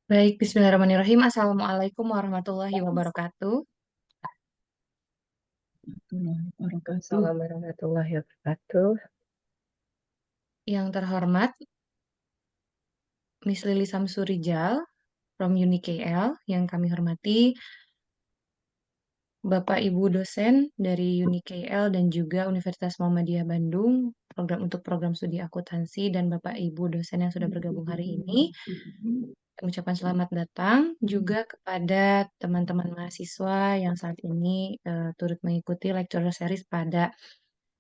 Baik, bismillahirrahmanirrahim. Assalamualaikum warahmatullahi wabarakatuh. Assalamualaikum warahmatullahi wabarakatuh. Yang terhormat, Miss Lili Samsurijal from UNIKL, yang kami hormati Bapak Ibu dosen dari UNIKL dan juga Universitas Muhammadiyah Bandung, program studi akuntansi, dan Bapak Ibu dosen yang sudah bergabung hari ini. Ucapan selamat datang juga kepada teman-teman mahasiswa yang saat ini turut mengikuti lecture series pada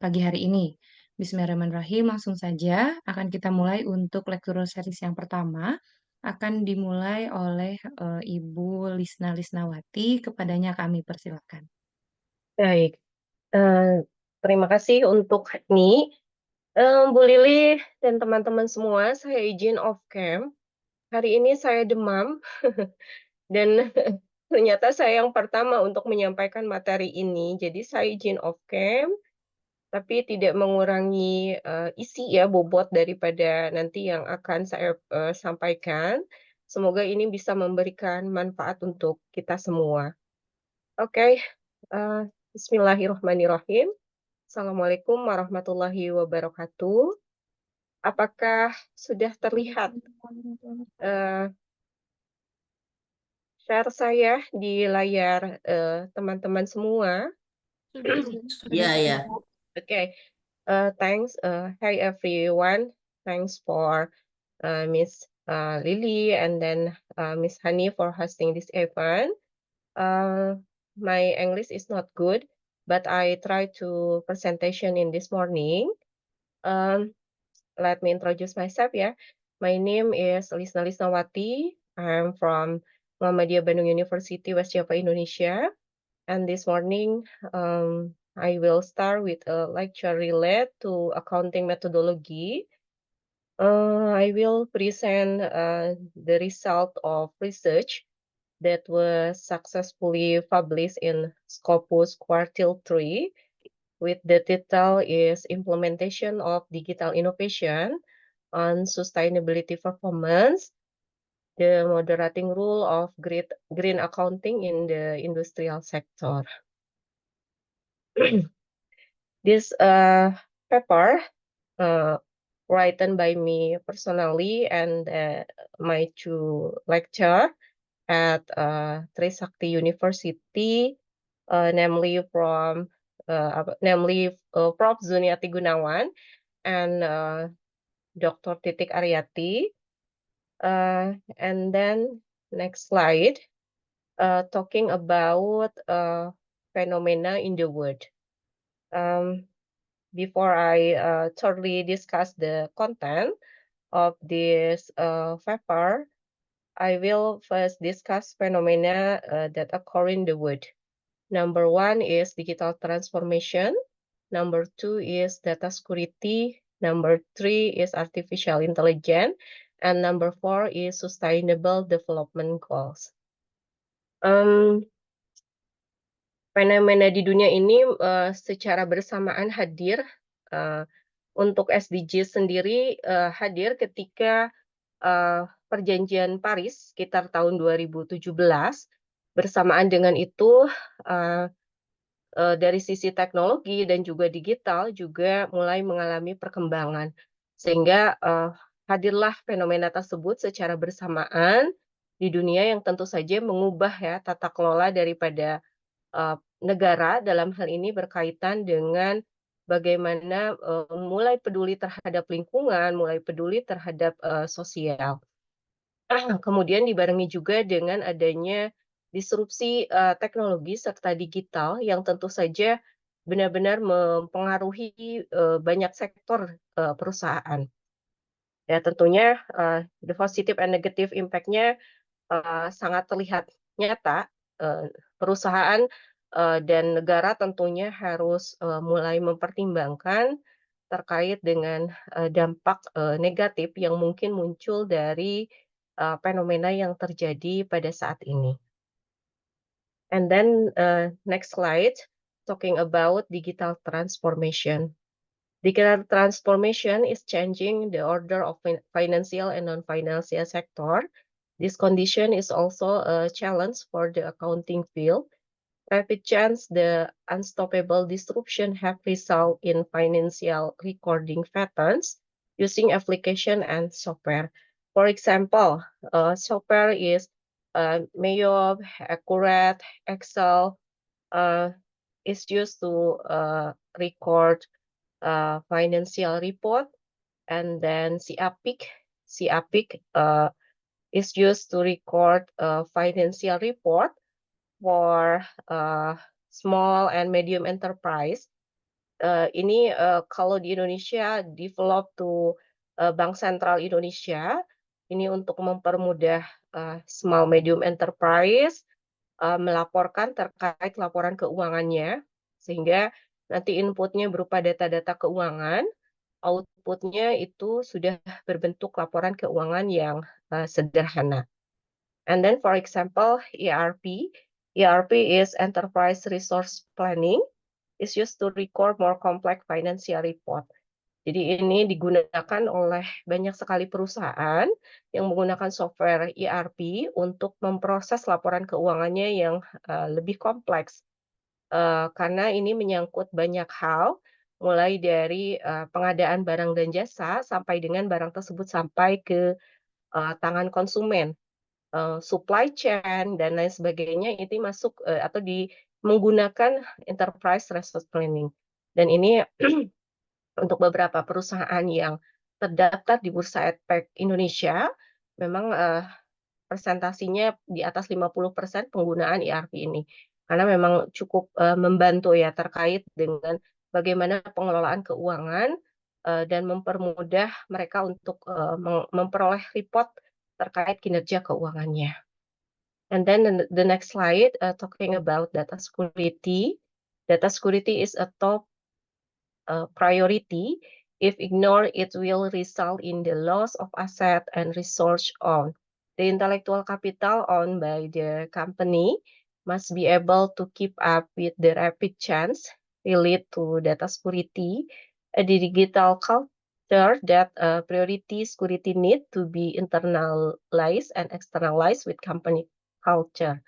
pagi hari ini. Bismillahirrahmanirrahim, langsung saja akan kita mulai untuk lecture series yang pertama. Akan dimulai oleh Ibu Lisna Lisnawati, kepadanya kami persilakan. Baik, terima kasih untuk ini. Bu Lili dan teman-teman semua, saya izin off cam. Hari ini saya demam dan ternyata saya yang pertama untuk menyampaikan materi ini. Jadi saya izin off cam, tapi tidak mengurangi isi ya bobot daripada nanti yang akan saya sampaikan. Semoga ini bisa memberikan manfaat untuk kita semua. Oke, bismillahirrahmanirrahim. Assalamualaikum warahmatullahi wabarakatuh. Apakah sudah terlihat eh, share saya di layar teman-teman semua? Iya, ya. Oke, thanks. Hi everyone. Thanks for Miss Lily and then Miss Hani for hosting this event. My English is not good, but I try to presentation in this morning. Let me introduce myself ya. My name is Lisna Lisnawati. I'm from Muhammadiyah Bandung University, West Java, Indonesia. And this morning, I will start with a lecture related to accounting methodology. I will present the result of research that was successfully published in Scopus Quartile 3 with the title is Implementation of Digital Innovation on Sustainability Performance, the Moderating Rule of Green Accounting in the Industrial Sector. This paper written by me personally and my two lecturer at Trisakti University, namely Prof. Zuniati Gunawan and Dr. Titik Aryati. And then next slide, talking about phenomena in the world. Before I thoroughly discuss the content of this paper, I will first discuss phenomena that occur in the world. Number one is digital transformation. Number two is data security. Number three is artificial intelligence. And number four is sustainable development goals. Fenomena di dunia ini secara bersamaan hadir. Untuk SDG sendiri hadir ketika Perjanjian Paris sekitar tahun 2017. Bersamaan dengan itu, dari sisi teknologi dan juga digital juga mulai mengalami perkembangan. Sehingga hadirlah fenomena tersebut secara bersamaan di dunia yang tentu saja mengubah ya tata kelola daripada negara dalam hal ini berkaitan dengan bagaimana mulai peduli terhadap lingkungan, mulai peduli terhadap sosial. Kemudian dibarengi juga dengan adanya disrupsi teknologi serta digital yang tentu saja benar-benar mempengaruhi banyak sektor perusahaan. Ya tentunya the positive and negative impact-nya sangat terlihat nyata. Perusahaan dan negara tentunya harus mulai mempertimbangkan terkait dengan dampak negatif yang mungkin muncul dari fenomena yang terjadi pada saat ini. And then next slide, talking about digital transformation. Digital transformation is changing the order of financial and non-financial sector This condition is also a challenge for the accounting field. Rapid change, the unstoppable disruption have resulted in financial recording patterns using application and software. For example, software is Mayob, Accurate, Excel is used to record financial report, and then CAPIC is used to record financial report for small and medium enterprise. Ini kalau di Indonesia develop to Bank Sentral Indonesia, ini untuk mempermudah small medium enterprise melaporkan terkait laporan keuangannya, sehingga nanti inputnya berupa data-data keuangan, outputnya itu sudah berbentuk laporan keuangan yang sederhana. And then, for example, ERP. ERP is Enterprise Resource Planning, is used to record more complex financial report. Jadi ini digunakan oleh banyak sekali perusahaan yang menggunakan software ERP untuk memproses laporan keuangannya yang lebih kompleks. Karena ini menyangkut banyak hal, mulai dari pengadaan barang dan jasa sampai dengan barang tersebut sampai ke tangan konsumen. Supply chain dan lain sebagainya itu masuk atau menggunakan enterprise resource planning. Dan ini untuk beberapa perusahaan yang terdaftar di Bursa Efek Indonesia, memang persentasinya di atas 50% penggunaan ERP ini. Karena memang cukup membantu ya terkait dengan bagaimana pengelolaan keuangan dan mempermudah mereka untuk memperoleh report terkait kinerja keuangannya. And then the next slide, talking about data security. Data security is a top priority. If ignored, it will result in the loss of asset and resource owned. The intellectual capital owned by the company must be able to keep up with the rapid change related to data security. A digital culture that priority security need to be internalized and externalized with company culture.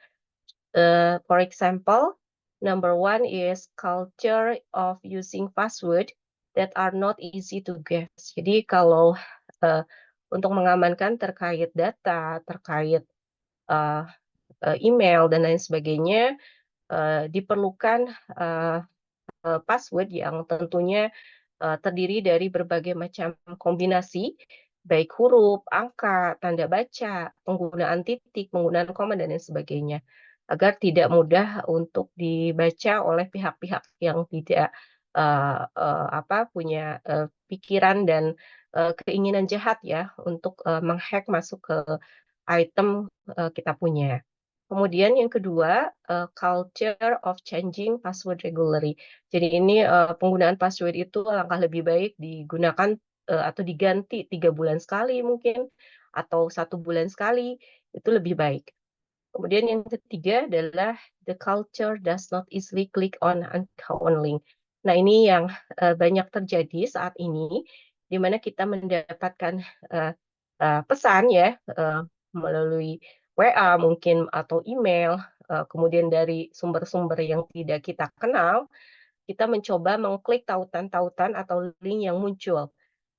For example, number one is culture of using password that are not easy to guess. Jadi kalau untuk mengamankan terkait data, terkait email dan lain sebagainya, diperlukan password yang tentunya terdiri dari berbagai macam kombinasi, baik huruf, angka, tanda baca, penggunaan titik, penggunaan koma, dan lain sebagainya, agar tidak mudah untuk dibaca oleh pihak-pihak yang tidak punya pikiran dan keinginan jahat ya untuk menghack masuk ke item kita punya. Kemudian yang kedua, culture of changing password regularly. Jadi ini penggunaan password itu alangkah lebih baik digunakan atau diganti 3 bulan sekali mungkin, atau 1 bulan sekali, itu lebih baik. Kemudian yang ketiga adalah the culture does not easily click on unknown link. Nah ini yang banyak terjadi saat ini, di mana kita mendapatkan pesan ya melalui WA mungkin atau email, kemudian dari sumber-sumber yang tidak kita kenal, kita mencoba mengklik tautan-tautan atau link yang muncul.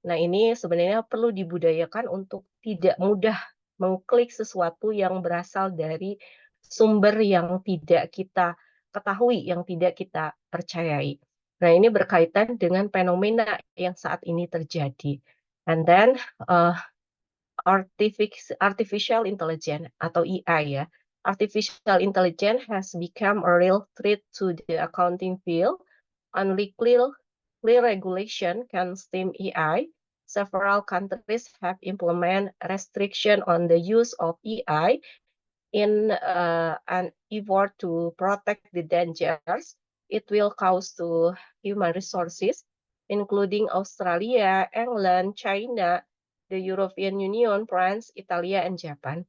Nah, ini sebenarnya perlu dibudayakan untuk tidak mudah mengklik sesuatu yang berasal dari sumber yang tidak kita ketahui, yang tidak kita percayai. Nah, ini berkaitan dengan fenomena yang saat ini terjadi. And then, artificial intelligence atau AI ya. Artificial intelligence has become a real threat to the accounting field. Only clear regulation can stem AI. Several countries have implemented restriction on the use of AI in an effort to protect the dangers it will cause to human resources, including Australia, England, China, the European Union, France, Italia, and Japan.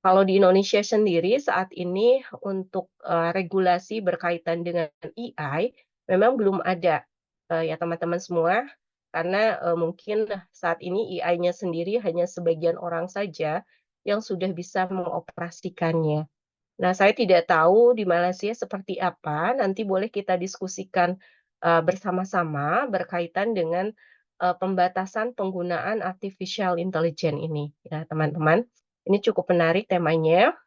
Kalau di Indonesia sendiri saat ini untuk regulasi berkaitan dengan AI memang belum ada ya teman-teman semua, karena mungkin saat ini AI-nya sendiri hanya sebagian orang saja yang sudah bisa mengoperasikannya. Nah, saya tidak tahu di Malaysia seperti apa, nanti boleh kita diskusikan bersama-sama berkaitan dengan pembatasan penggunaan artificial intelligence ini, ya teman-teman. Ini cukup menarik temanya.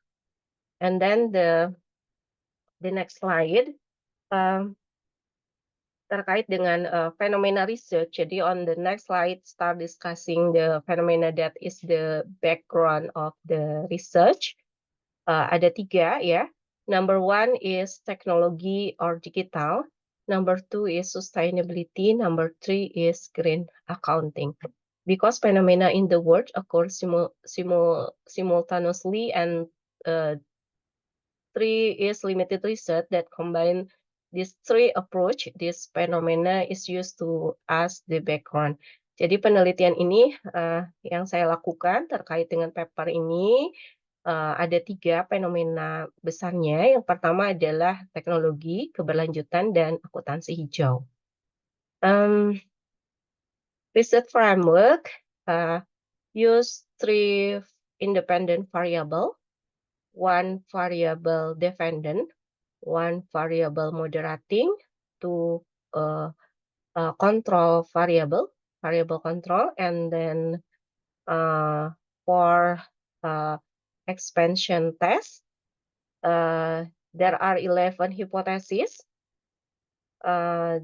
And then the next slide, terkait dengan fenomena research. Jadi on the next slide start discussing the phenomena that is the background of the research. Ada 3 ya. Number 1 is teknologi or digital. Number 2 is sustainability. Number 3 is green accounting. Because phenomena in the world occur simultaneously, and 3 is limited research that combine these 3 approach. This phenomena is used to as the background. Jadi penelitian ini yang saya lakukan terkait dengan paper ini ada 3 fenomena besarnya. Yang pertama adalah teknologi, keberlanjutan, dan akuntansi hijau. Research framework use 3 independent variable, 1 variable dependent, 1 variable moderating, 2 control variable control, and then for expansion test, there are 11 hypotheses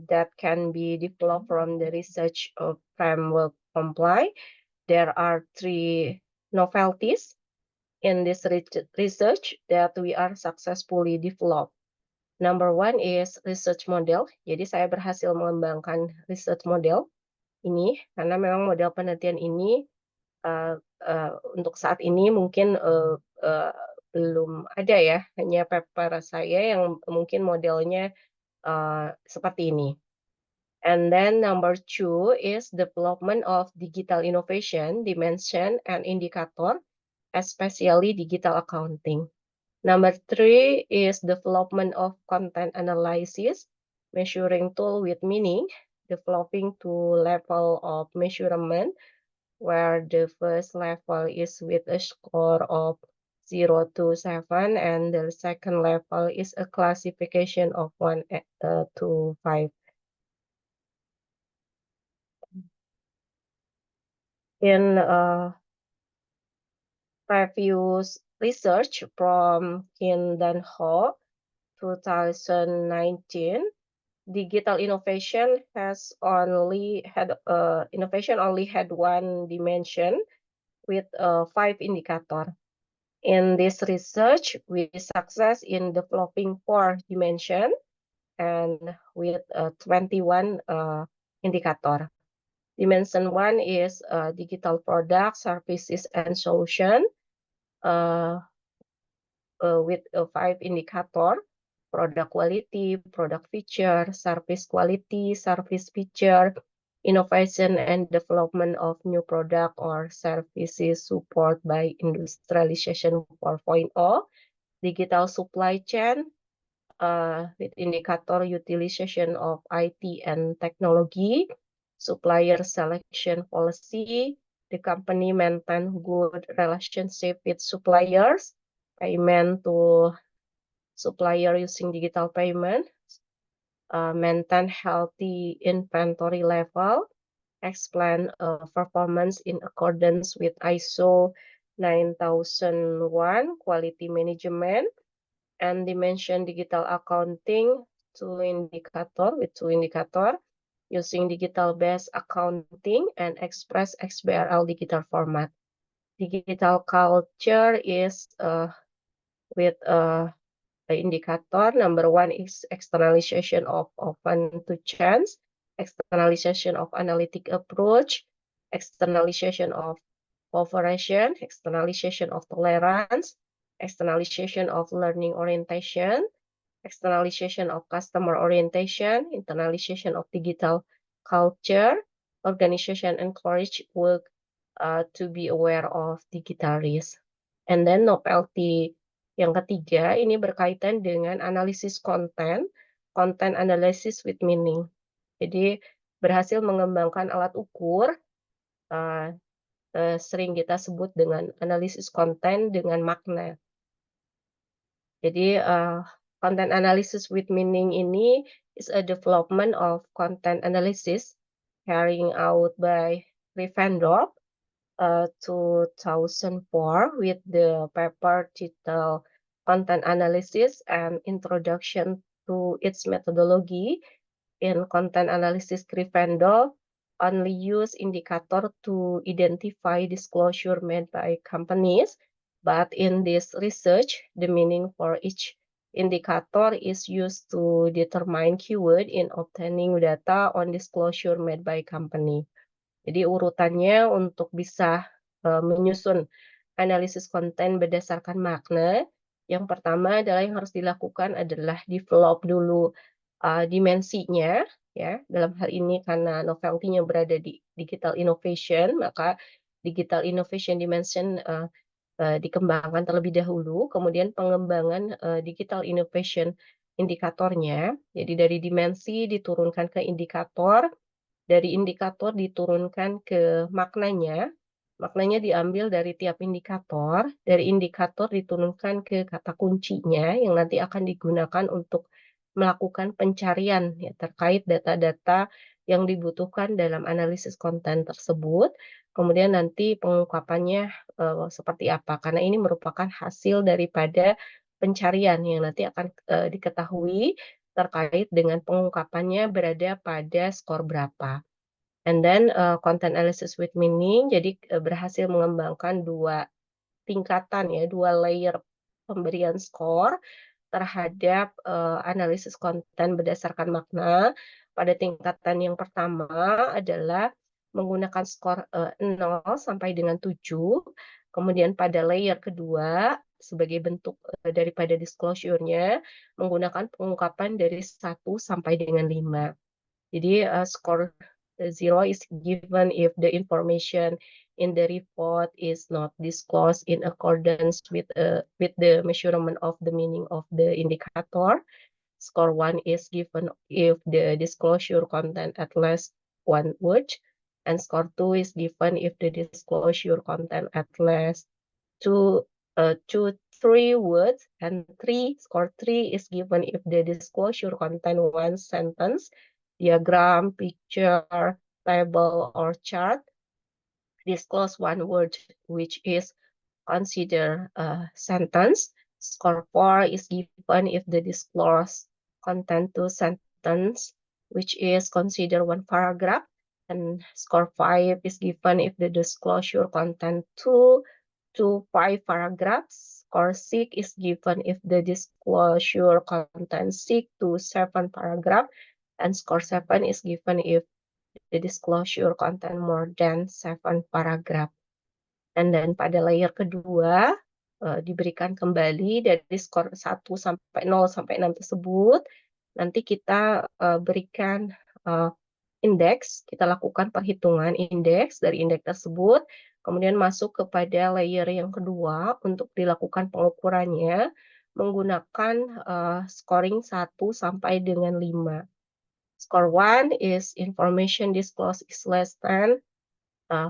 that can be developed from the research framework comply. There are 3 novelties in this research that we are successfully developed. Number 1 is research model. Jadi saya berhasil mengembangkan research model ini karena memang model penelitian ini untuk saat ini mungkin belum ada ya, hanya paper saya yang mungkin modelnya seperti ini. And then number 2 is development of digital innovation, dimension, and indicator, especially digital accounting. Number 3 is development of content analysis, measuring tool with meaning, developing 2 level of measurement, where the first level is with a score of 0 to 7, and the second level is a classification of 1 to 5. In previous research from Kim Dan Ho, 2019, digital innovation only had 1 dimension with 5 indicator. In this research, we success in developing 4 dimension and with 21 indicator. Dimension 1 is digital product, services, and solution with 5 indicator: product quality, product feature, service quality, service feature, innovation and development of new product or services support by industrialization 4.0, digital supply chain with indicator utilization of IT and technology, supplier selection policy, the company maintain good relationship with suppliers, payment to supplier using digital payment, maintain healthy inventory level, explain performance in accordance with ISO 9001 quality management, and dimension digital accounting 2 indicator using digital-based accounting and express XBRL digital format. Digital culture is with the indicator. Number 1 is externalization of open to chance, externalization of analytic approach, externalization of cooperation, externalization of tolerance, externalization of learning orientation, externalization of customer orientation, internalization of digital culture. Organization encourage work to be aware of digital risk. And then novelty yang ketiga ini berkaitan dengan analisis konten, content analysis with meaning. Jadi berhasil mengembangkan alat ukur sering kita sebut dengan analisis konten dengan makna. Jadi, content analysis with meaning ini is a development of content analysis carrying out by Rivendell, 2004 with the paper titled Content Analysis and Introduction to its Methodology. In content analysis, Rivendell only use indicator to identify disclosure made by companies, but in this research, the meaning for each indicator is used to determine keyword in obtaining data on disclosure made by company. Jadi urutannya untuk bisa menyusun analisis konten berdasarkan makna, yang pertama adalah yang harus dilakukan adalah develop dulu dimensinya, ya. Dalam hal ini karena novelty-nya berada di digital innovation, maka digital innovation dimension dikembangkan terlebih dahulu, kemudian pengembangan digital innovation indikatornya. Jadi dari dimensi diturunkan ke indikator, dari indikator diturunkan ke maknanya, maknanya diambil dari tiap indikator, dari indikator diturunkan ke kata kuncinya yang nanti akan digunakan untuk melakukan pencarian ya, terkait data-data yang dibutuhkan dalam analisis konten tersebut. Kemudian nanti pengungkapannya seperti apa, karena ini merupakan hasil daripada pencarian yang nanti akan diketahui terkait dengan pengungkapannya berada pada skor berapa. And then content analysis with meaning, jadi berhasil mengembangkan dua tingkatan ya, dua layer pemberian skor terhadap analisis konten berdasarkan makna. Pada tingkatan yang pertama adalah menggunakan skor 0 sampai dengan 7. Kemudian pada layer kedua, sebagai bentuk daripada disclosure-nya, menggunakan pengungkapan dari 1 sampai dengan 5. Jadi skor 0 is given if the information in the report is not disclosed in accordance with the measurement of the meaning of the indicator. Score 1 is given if the disclosure content at least one word, and score 2 is given if the disclosure content at least two, 3 words, and score 3 is given if the disclosure contain one sentence, diagram, picture, table, or chart. Disclose one word which is considered a sentence. Score 4 is given if the disclosed content two sentence, which is considered one paragraph. And score 5 is given if the disclosure content 2 to 5 paragraphs. Score 6 is given if the disclosure contains 6 to 7 paragraphs. And score 7 is given if the disclosure contain more than 7 paragraph. Dan pada layer kedua diberikan kembali dari skor 1 sampai 0 sampai 6 tersebut, nanti kita berikan indeks, kita lakukan perhitungan indeks dari indeks tersebut, kemudian masuk kepada layer yang kedua untuk dilakukan pengukurannya menggunakan scoring 1 sampai dengan 5. Score 1 is information disclosed is less than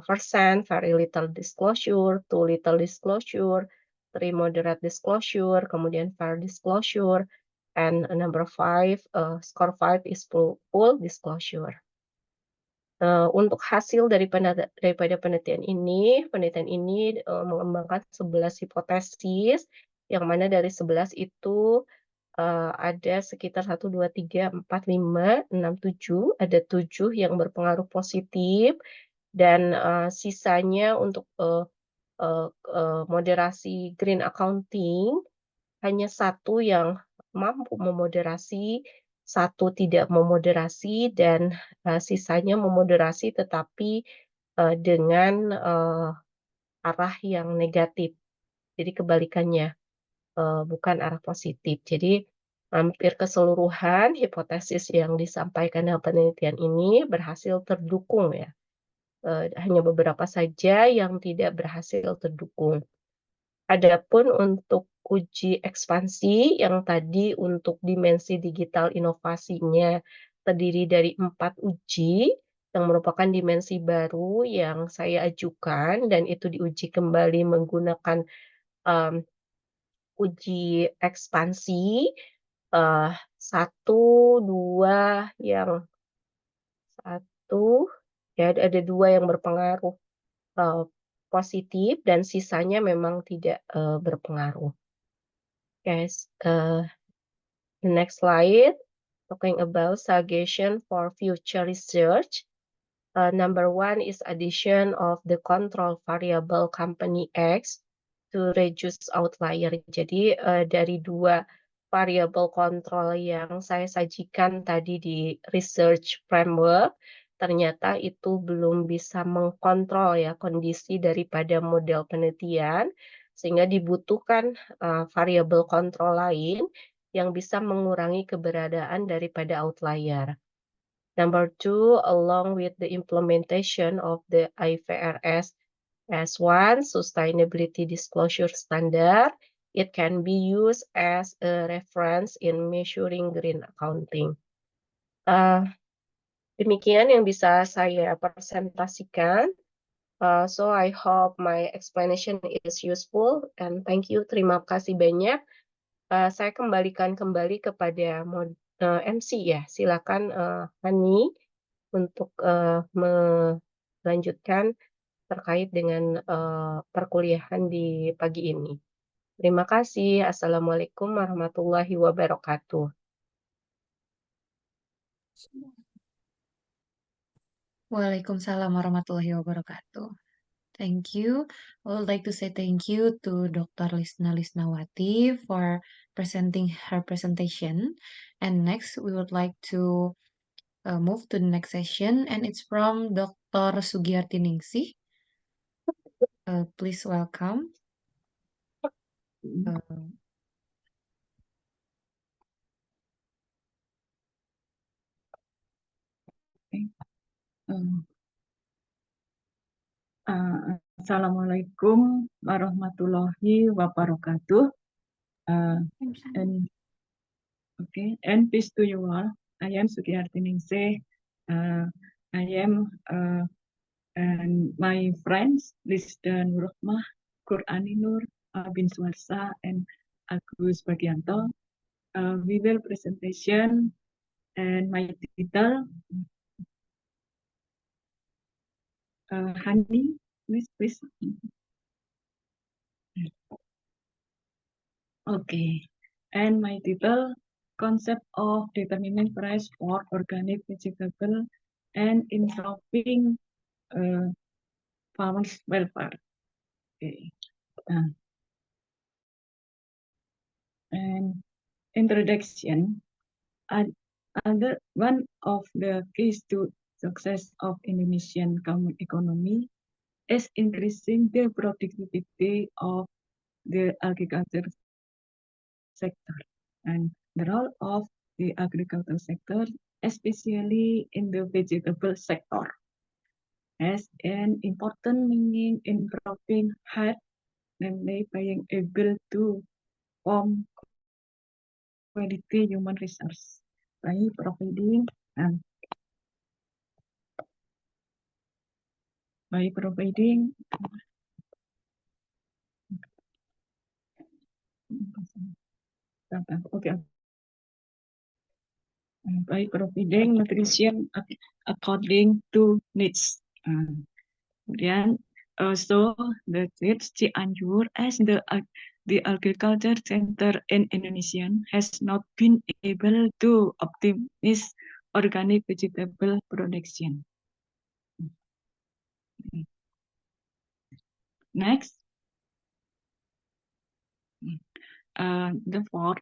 percent, very little disclosure, too little disclosure, 3 moderate disclosure, kemudian fair disclosure, and number 5, score 5 is full disclosure. Untuk hasil daripada penelitian ini mengembangkan 11 hipotesis, yang mana dari 11 itu ada sekitar 1, 2, 3, 4, 5, 6, 7. Ada 7 yang berpengaruh positif, dan sisanya untuk moderasi green accounting, hanya 1 yang mampu memoderasi, 1 tidak memoderasi, dan sisanya memoderasi tetapi dengan arah yang negatif. Jadi kebalikannya, bukan arah positif. Jadi hampir keseluruhan hipotesis yang disampaikan dalam penelitian ini berhasil terdukung ya. Hanya beberapa saja yang tidak berhasil terdukung. Adapun untuk uji ekspansi yang tadi untuk dimensi digital inovasinya terdiri dari 4 uji, yang merupakan dimensi baru yang saya ajukan dan itu diuji kembali menggunakan, mmm, uji ekspansi, 1, 2 yang 1 ya ada 2 yang berpengaruh, eee, positif dan sisanya memang tidak, berpengaruh. Yes, the next slide, talking about suggestion for future research. Number one is addition of the control variable company X to reduce outlier. Jadi dari 2 variabel kontrol yang saya sajikan tadi di research framework, ternyata itu belum bisa mengkontrol ya kondisi daripada model penelitian, sehingga dibutuhkan variabel kontrol lain yang bisa mengurangi keberadaan daripada outlier. Number two, along with the implementation of the IFRS S1 Sustainability Disclosure Standard, it can be used as a reference in measuring green accounting. Demikian yang bisa saya presentasikan. So I hope my explanation is useful and thank you. Terima kasih banyak. Saya kembalikan kembali kepada MC ya. Silakan Hani untuk melanjutkan terkait dengan perkuliahan di pagi ini. Terima kasih. Assalamualaikum warahmatullahi wabarakatuh. Waalaikumsalam warahmatullahi wabarakatuh. Thank you. I would like to say thank you to Dr. Lisna Lisnawati for presenting her presentation. And next, we would like to move to the next session, and it's from Dr. Sugiyarti Ningsih. Please welcome. Assalamualaikum warahmatullahi wabarakatuh. And peace to you all. I am Sugiyarti Ningsih. I am and my friends Lisda Nurrohmah, Qur'ani Nur, Bin Suarsa, and Agus Bagianto. We will presentation and my title. Hani, please. Okay, and my title, concept of determining price for organic vegetable and improving farmers' welfare. Okay, and introduction. One of the keys to success of Indonesian economy is increasing the productivity of the agriculture sector, and the role of the agricultural sector, especially in the vegetable sector, has an important meaning in improving health, namely being able to form quality human resource by providing by providing nutrition according to needs. Kemudian, so the Cianjur as the agriculture center in Indonesia has not been able to optimize organic vegetable production. Next, therefore,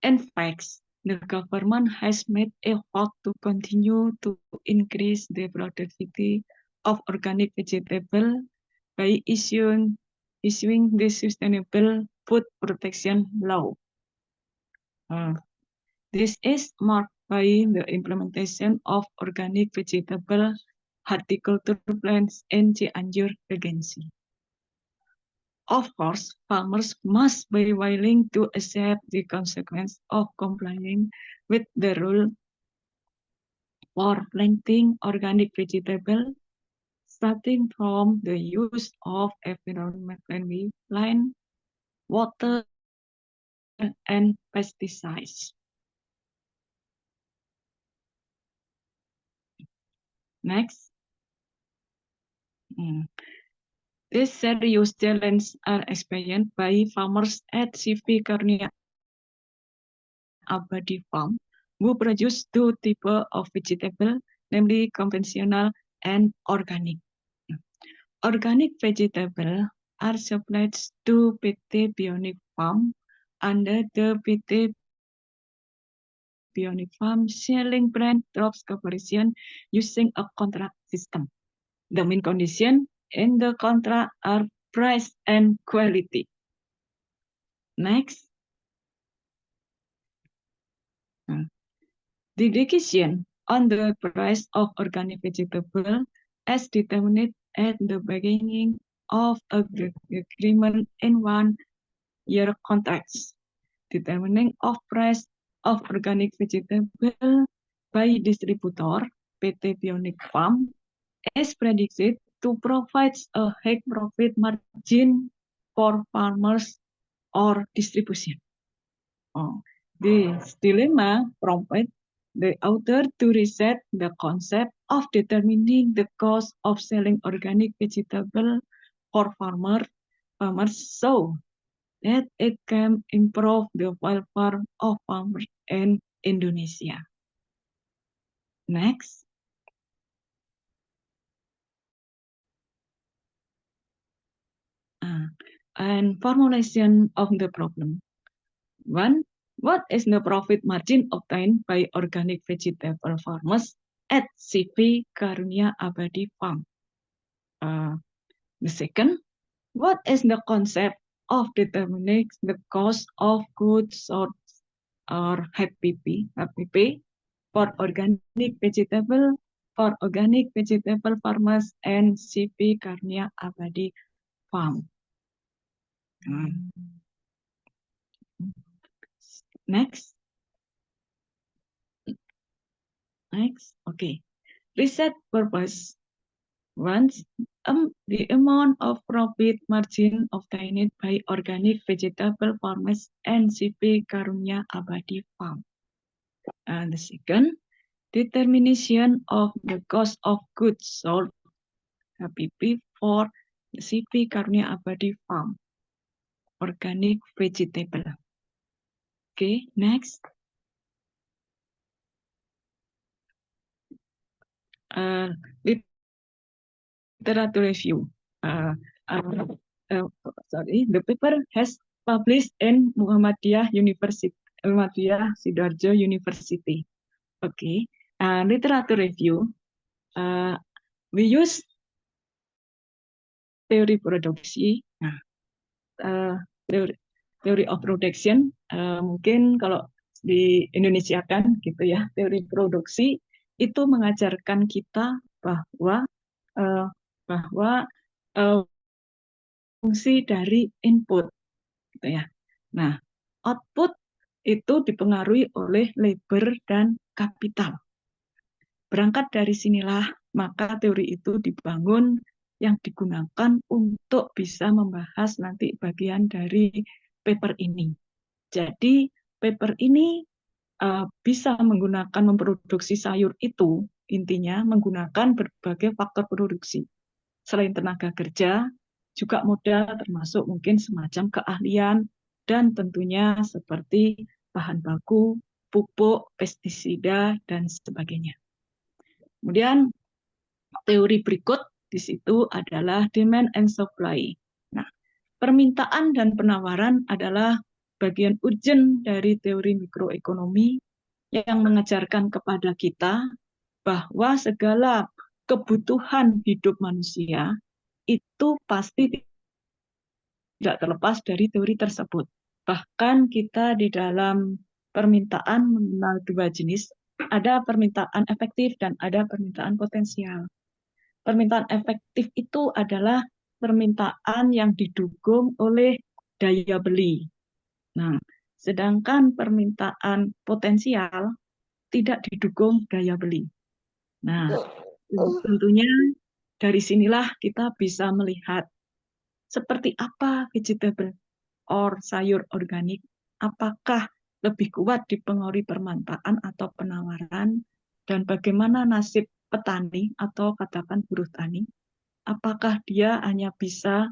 in fact, the government has made effort to continue to increase the productivity of organic vegetable by issuing the Sustainable Food Protection Law. This is marked by the implementation of organic vegetable horticulture plants in Cianjur Regency. Of course, farmers must be willing to accept the consequence of complying with the rule for planting organic vegetable, starting from the use of environmentally friendly water and pesticides. Next. These serious challenges are experienced by farmers at CV Karunia Abadi Farm, who produce two types of vegetable, namely conventional and organic. Organic vegetable are supplied to PT Bionic Farm under the PT Bionic Farm selling brand drops cooperation using a contract system. The main condition in the contract are price and quality. Next. The decision on the price of organic vegetable as determined at the beginning of the agreement in 1 year contracts. Determining of price of organic vegetable by distributor PT Bionic Farm is predicted to provide a high profit margin for farmers or distribution. This dilemma prompted the author to reset the concept of determining the cost of selling organic vegetable for farmers so that it can improve the welfare of farmers in Indonesia. Next. And formulation of the problem. 1. What is the profit margin obtained by organic vegetable farmers at CV Karunia Abadi Farm? The second, what is the concept of determining the cost of goods sold or HPP for organic vegetable farmers and CV Karunia Abadi Farm? Next. Okay. Reset purpose. Once the amount of profit margin obtained by organic vegetable farmers and CV Karunia Abadi Farm. And the second, determination of the cost of goods sold HPP for CV Karunia Abadi Farm. Organic vegetable. Okay, next. Literature review. The paper has published in Muhammadiyah Sidoarjo University. Okay, literature review. We use teori produksi. Teori of production. Mungkin kalau di Indonesia kan gitu ya, teori produksi itu mengajarkan kita bahwa fungsi dari input, gitu ya. Nah, output itu dipengaruhi oleh labor dan kapital. Berangkat dari sinilah, maka teori itu dibangun yang digunakan untuk bisa membahas nanti bagian dari paper ini. Jadi, paper ini bisa menggunakan memproduksi sayur itu, intinya menggunakan berbagai faktor produksi. Selain tenaga kerja, juga modal termasuk mungkin semacam keahlian, dan tentunya seperti bahan baku, pupuk, pestisida, dan sebagainya. Kemudian teori berikut di situ adalah demand and supply. Nah, permintaan dan penawaran adalah bagian urgent dari teori mikroekonomi yang mengajarkan kepada kita bahwa segala kebutuhan hidup manusia itu pasti tidak terlepas dari teori tersebut. Bahkan kita di dalam permintaan mengenal dua jenis, ada permintaan efektif dan ada permintaan potensial. Permintaan efektif itu adalah permintaan yang didukung oleh daya beli. Nah, sedangkan permintaan potensial tidak didukung daya beli. Nah, tentunya dari sinilah kita bisa melihat seperti apa vegetable or sayur organik, apakah lebih kuat dipengaruhi permanfaatan atau penawaran, dan bagaimana nasib petani atau katakan buruh tani, apakah dia hanya bisa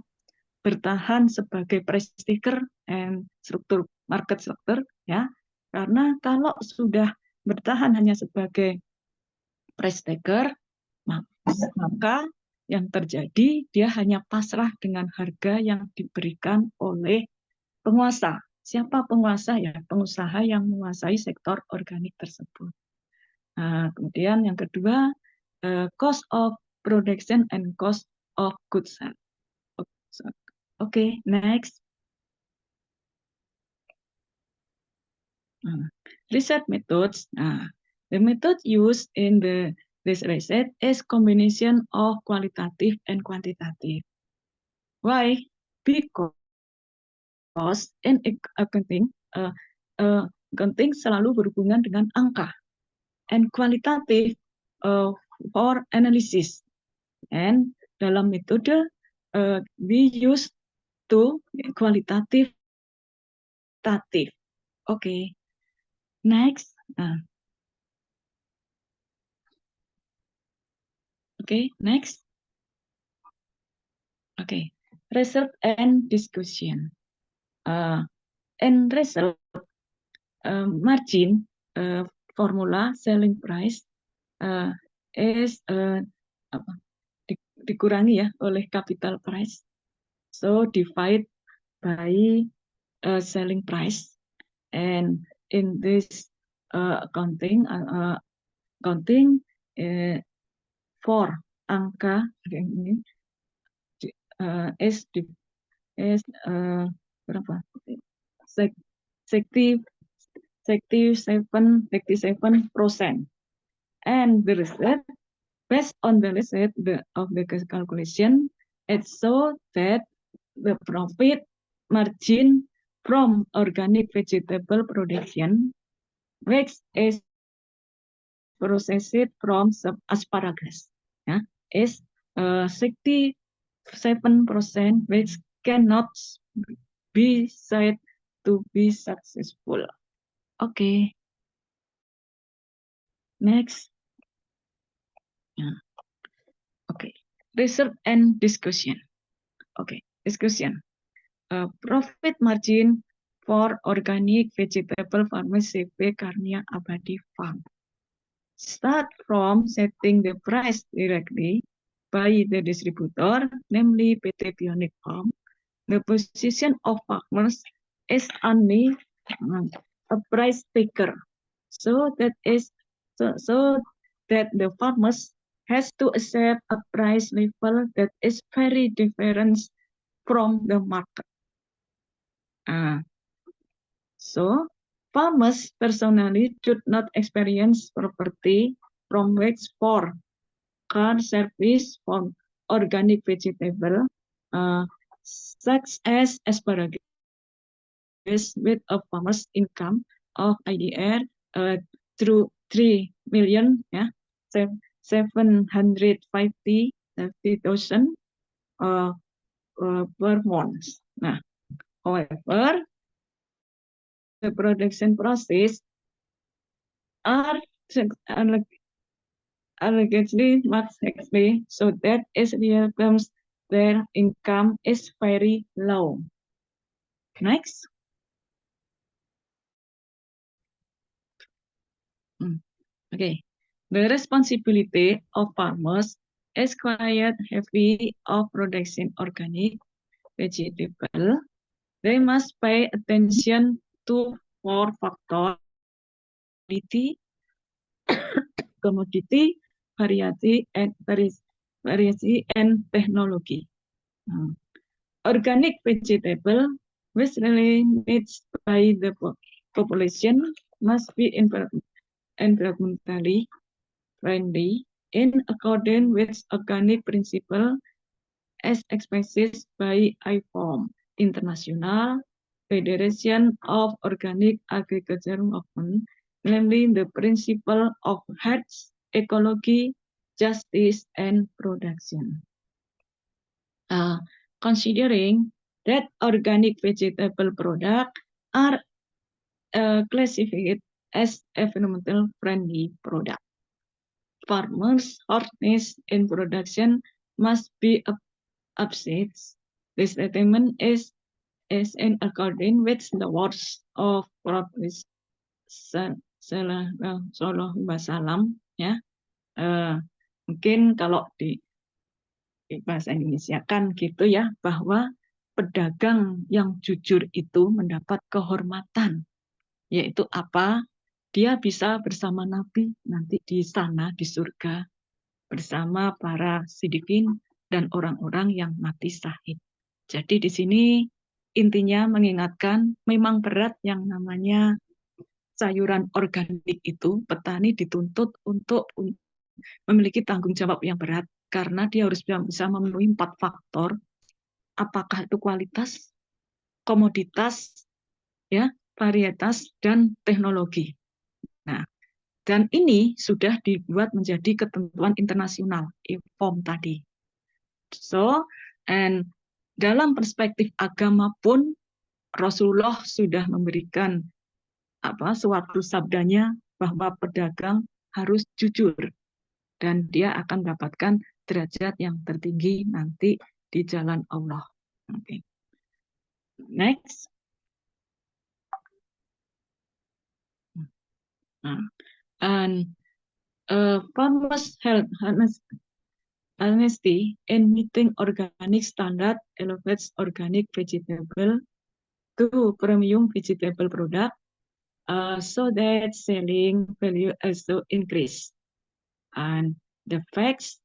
bertahan sebagai price taker and struktur market structure, ya, karena kalau sudah bertahan hanya sebagai price taker, maka yang terjadi dia hanya pasrah dengan harga yang diberikan oleh penguasa. Siapa penguasa? Ya, pengusaha yang menguasai sektor organik tersebut. Nah, kemudian yang kedua, cost of production and cost of goods. Oke, next. Research methods. The method used in this research is combination of qualitative and quantitative. Why? Because in accounting, accounting selalu berhubungan dengan angka, and qualitative for analysis. And dalam metode we use to qualitative. Okay. Next. Okay, next. Okay, result and discussion. And result, margin, formula selling price is dikurangi ya oleh capital price. So divide by selling price. And in this accounting for angka ini is berapa? 67%. And the result, based on the result of the calculation, it shows that the profit margin from organic vegetable production, which is processed from asparagus, is 67%, which cannot be said to be successful. Okay. Next. Okay. Research and discussion. Okay. Discussion. Profit margin for organic vegetable farmers CP Karnia Abadi Farm. Start from setting the price directly by the distributor, namely PT Bionic Farm. The position of farmers is only a price taker, so that the farmers has to accept a price level that is very different from the market. So farmers personally should not experience property from which for car service from organic vegetable such as asparagus with a farmer's income of IDR through 3 million 750,000 per month. Nah, however, the production process are allegedly much higher, so that is real terms their income is very low. Next. Okay. The responsibility of farmers is quite heavy of production organic vegetable. They must pay attention to 4 factors: commodity, variety, and technology. Organic vegetable, which really needs by the population, must be environmentally friendly in accordance with organic principle as expressed by IFOAM, International Federation of Organic Agriculture Movement, namely the principle of health, ecology, justice, and production. Considering that organic vegetable products are classified as environmental friendly products, farmers' hardness in production must be upset. This statement is in accordance with the words of Prophet Sallallahu Alaihi Wasallam, ya. Mungkin kalau di bahasa Indonesia kan gitu ya, bahwa pedagang yang jujur itu mendapat kehormatan, yaitu apa? Dia bisa bersama Nabi nanti di sana di surga bersama para sidikin dan orang-orang yang mati syahid. Jadi di sini intinya mengingatkan memang berat yang namanya sayuran organik itu, petani dituntut untuk memiliki tanggung jawab yang berat karena dia harus bisa memenuhi 4 faktor. Apakah itu kualitas, komoditas, ya, varietas, dan teknologi. Nah, dan ini sudah dibuat menjadi ketentuan internasional, IFOM tadi. So, and dalam perspektif agama pun Rasulullah sudah memberikan suatu sabdanya bahwa pedagang harus jujur dan dia akan mendapatkan derajat yang tertinggi nanti di jalan Allah. Okay. Next. And farmers' health honesty in meeting organic standard elevates organic vegetable to premium vegetable product, so that selling value also increase. And the facts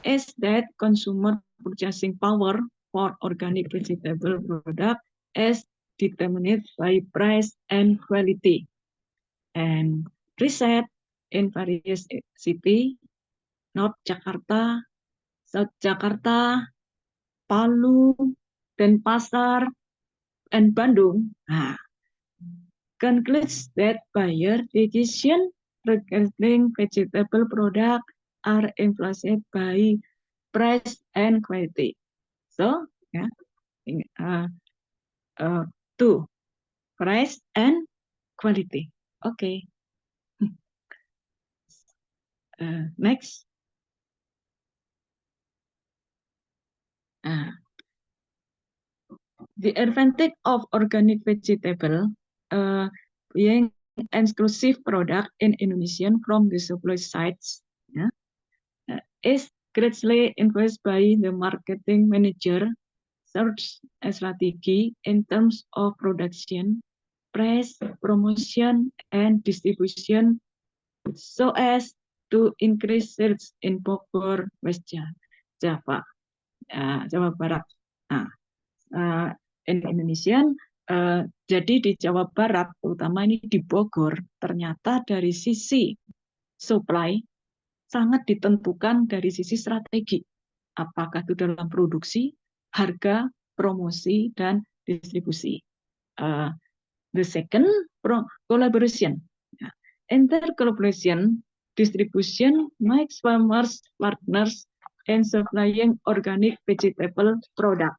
is that consumer purchasing power for organic vegetable product is determined by price and quality. And research in various cities, North Jakarta, South Jakarta, Palu, Denpasar, and Bandung, concludes that buyer decision regarding vegetable product are influenced by price and quality. So, two, price and quality. Okay. Next. The advantage of organic vegetable being exclusive product in Indonesian from the supply sides is greatly influenced by the marketing manager search strategy in terms of production, price, promotion, and distribution, so as to increase sales in Bogor, West Java, Jawa Barat. In Indonesian, jadi di Jawa Barat, terutama ini di Bogor, ternyata dari sisi supply sangat ditentukan dari sisi strategi. Apakah itu dalam produksi, harga, promosi, dan distribusi. The second, collaboration. Inter-collaboration distribution makes farmers partners in supplying organic vegetable product.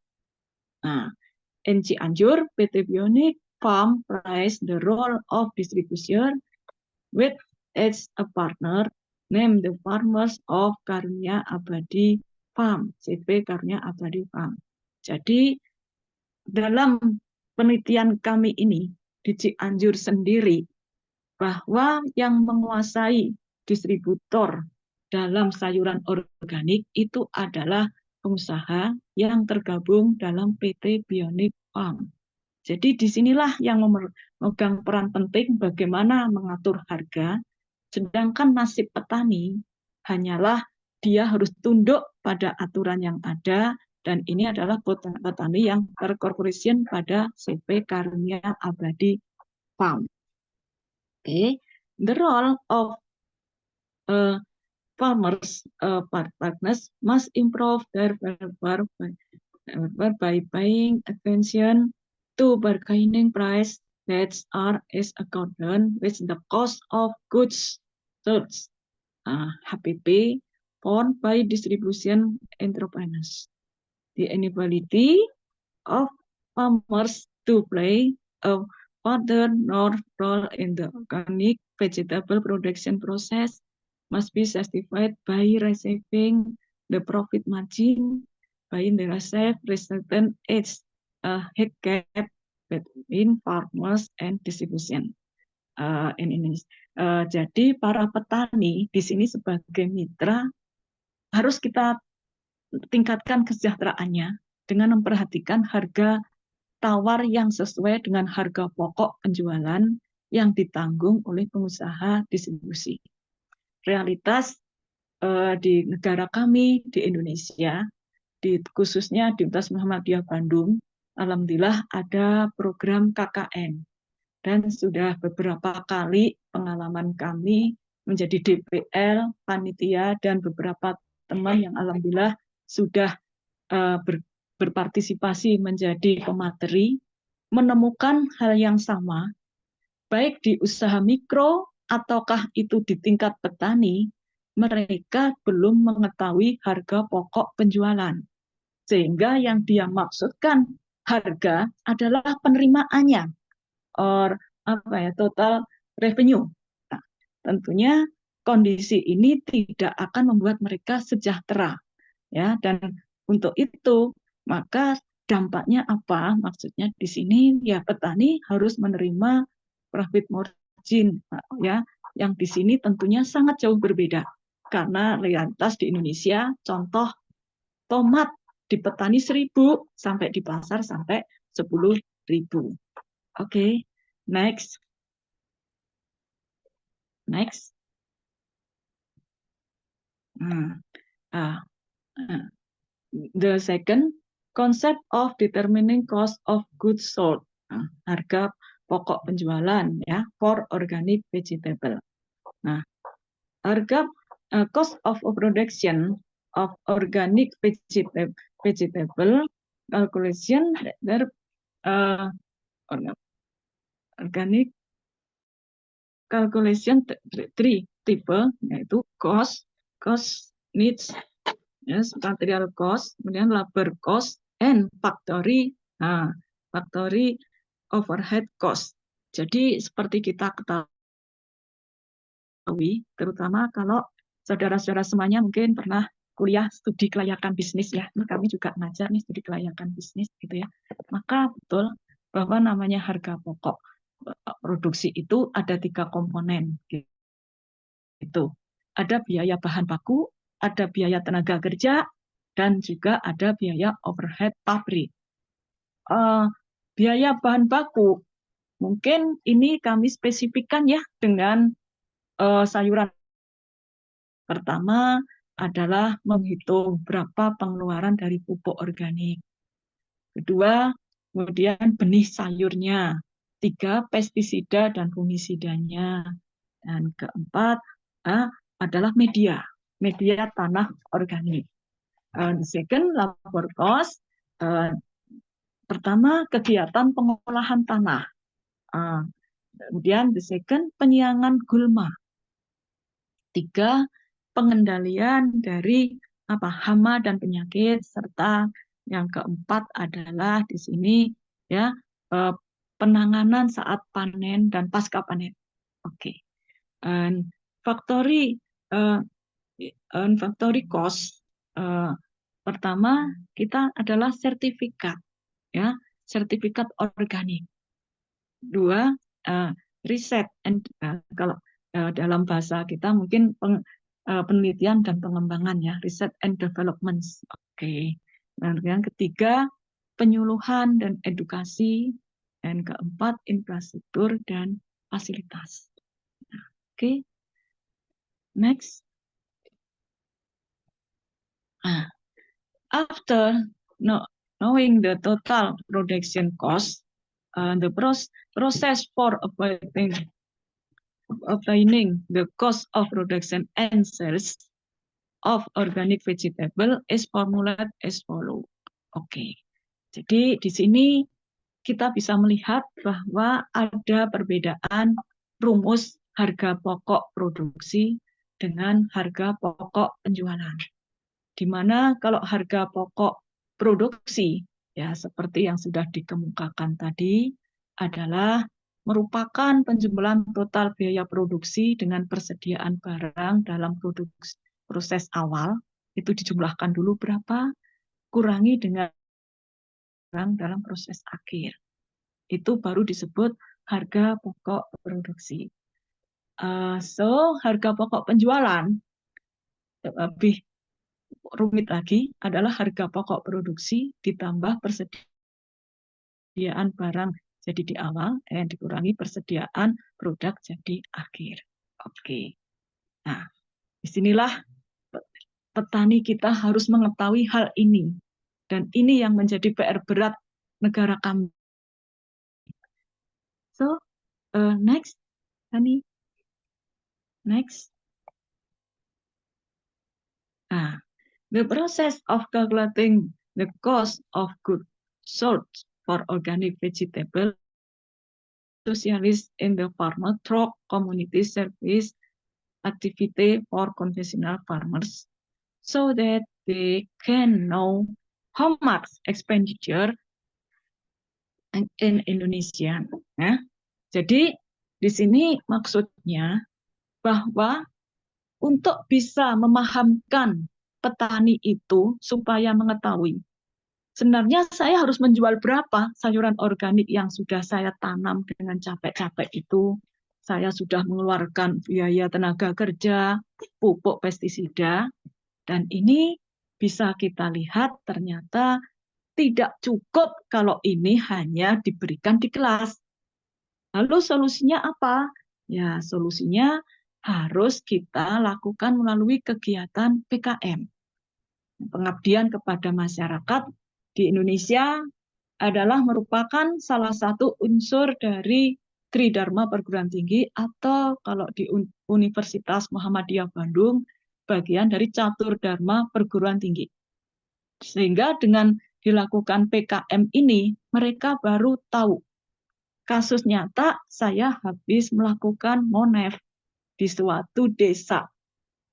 In Cianjur, PT Bionik Farm plays the role of distribution with its a partner named the Farmers of Karunia Abadi Farm, CP Karunia Abadi Farm. Jadi dalam penelitian kami ini di Cianjur sendiri, bahwa yang menguasai distributor dalam sayuran organik itu adalah pengusaha yang tergabung dalam PT Bionik Farm. Jadi disinilah yang memegang peran penting bagaimana mengatur harga, sedangkan nasib petani hanyalah dia harus tunduk pada aturan yang ada, dan ini adalah petani yang terkorporasi pada CP Karunia Abadi Farm. Okay. The role of farmers partners must improve their welfare by paying attention to bargaining price that is accordant with the cost of goods sold. HPP borne by distribution entrepreneurs. The inability of farmers to play a further role in the organic vegetable production process must be justified by receiving the profit margin by the resultant age head gap between farmers and distribution. In Indonesia. Jadi para petani di sini sebagai mitra harus kita tingkatkan kesejahteraannya dengan memperhatikan harga tawar yang sesuai dengan harga pokok penjualan yang ditanggung oleh pengusaha distribusi. Realitas di negara kami di Indonesia, khususnya di Universitas Muhammadiyah Bandung, alhamdulillah ada program KKN. Dan sudah beberapa kali pengalaman kami menjadi DPL, panitia, dan beberapa teman yang alhamdulillah sudah berpartisipasi menjadi pemateri, menemukan hal yang sama, baik di usaha mikro ataukah itu di tingkat petani, mereka belum mengetahui harga pokok penjualan. Sehingga yang dia maksudkan harga adalah penerimaannya, or total revenue. Nah, tentunya kondisi ini tidak akan membuat mereka sejahtera, ya. Dan untuk itu maka dampaknya apa? Maksudnya di sini ya petani harus menerima profit margin, ya, yang di sini tentunya sangat jauh berbeda karena realitas di Indonesia, contoh tomat di petani 1.000 sampai di pasar sampai 10.000. Oke. Next. The second concept of determining cost of goods sold, harga pokok penjualan, ya, for organic vegetable. Nah, harga cost of production of organic vegetable calculation organic calculation 3 tipe, yaitu cost needs, yes, material cost, kemudian labor cost, and factory overhead cost. Jadi seperti kita ketahui, terutama kalau saudara-saudara semuanya mungkin pernah kuliah studi kelayakan bisnis, ya. Ini kami juga ngajar nih studi kelayakan bisnis gitu, ya. Maka betul bahwa namanya harga pokok produksi itu ada 3 komponen gitu. Ada biaya bahan baku, ada biaya tenaga kerja, dan juga ada biaya overhead pabrik. Biaya bahan baku mungkin ini kami spesifikkan, ya, dengan sayuran. Pertama adalah menghitung berapa pengeluaran dari pupuk organik. Kedua, kemudian benih sayurnya. 3, pestisida dan fungisidanya. Dan keempat adalah media tanah organik. The second, labor cost. Pertama, kegiatan pengolahan tanah. Kemudian the second, penyiangan gulma. 3, pengendalian dari hama dan penyakit, serta yang keempat adalah di sini, ya, penanganan saat panen dan pasca panen. Oke. Factory cost, pertama kita adalah sertifikat, ya, sertifikat organik. 2, riset, kalau dalam bahasa kita mungkin penelitian dan pengembangan, ya, research and development. Oke. Dan yang ketiga, penyuluhan dan edukasi, dan keempat, infrastruktur dan fasilitas. Oke. Next. After knowing the total production cost, the process for obtaining the cost of production and sales of organic vegetable is formulated as follow. Oke. Jadi di sini kita bisa melihat bahwa ada perbedaan rumus harga pokok produksi dengan harga pokok penjualan. Di mana kalau harga pokok produksi, ya seperti yang sudah dikemukakan tadi, adalah merupakan penjumlahan total biaya produksi dengan persediaan barang dalam proses awal, itu dijumlahkan dulu berapa, kurangi dengan barang dalam proses akhir. Itu baru disebut harga pokok produksi. So, harga pokok penjualan lebih rumit lagi adalah harga pokok produksi ditambah persediaan barang jadi di awal dan dikurangi persediaan produk jadi akhir. Oke. Nah, disinilah petani kita harus mengetahui hal ini. Dan ini yang menjadi PR berat negara kami. So, next, Tani. Next. Nah, the process of calculating the cost of goods sold for organic vegetable socialist in the farmer through community service activity for conventional farmers so that they can know how much expenditure in Indonesia. Ya. Jadi di sini maksudnya bahwa untuk bisa memahamkan petani itu supaya mengetahui sebenarnya saya harus menjual berapa sayuran organik yang sudah saya tanam dengan capek-capek itu. Saya sudah mengeluarkan biaya tenaga kerja, pupuk, pestisida, dan ini bisa kita lihat ternyata tidak cukup kalau ini hanya diberikan di kelas. Lalu solusinya apa? Ya, solusinya harus kita lakukan melalui kegiatan PKM. Pengabdian kepada masyarakat di Indonesia adalah merupakan salah satu unsur dari Tridharma Perguruan Tinggi atau kalau di Universitas Muhammadiyah Bandung bagian dari Catur Dharma Perguruan Tinggi. Sehingga dengan dilakukan PKM ini mereka baru tahu. Kasus nyata saya habis melakukan monef di suatu desa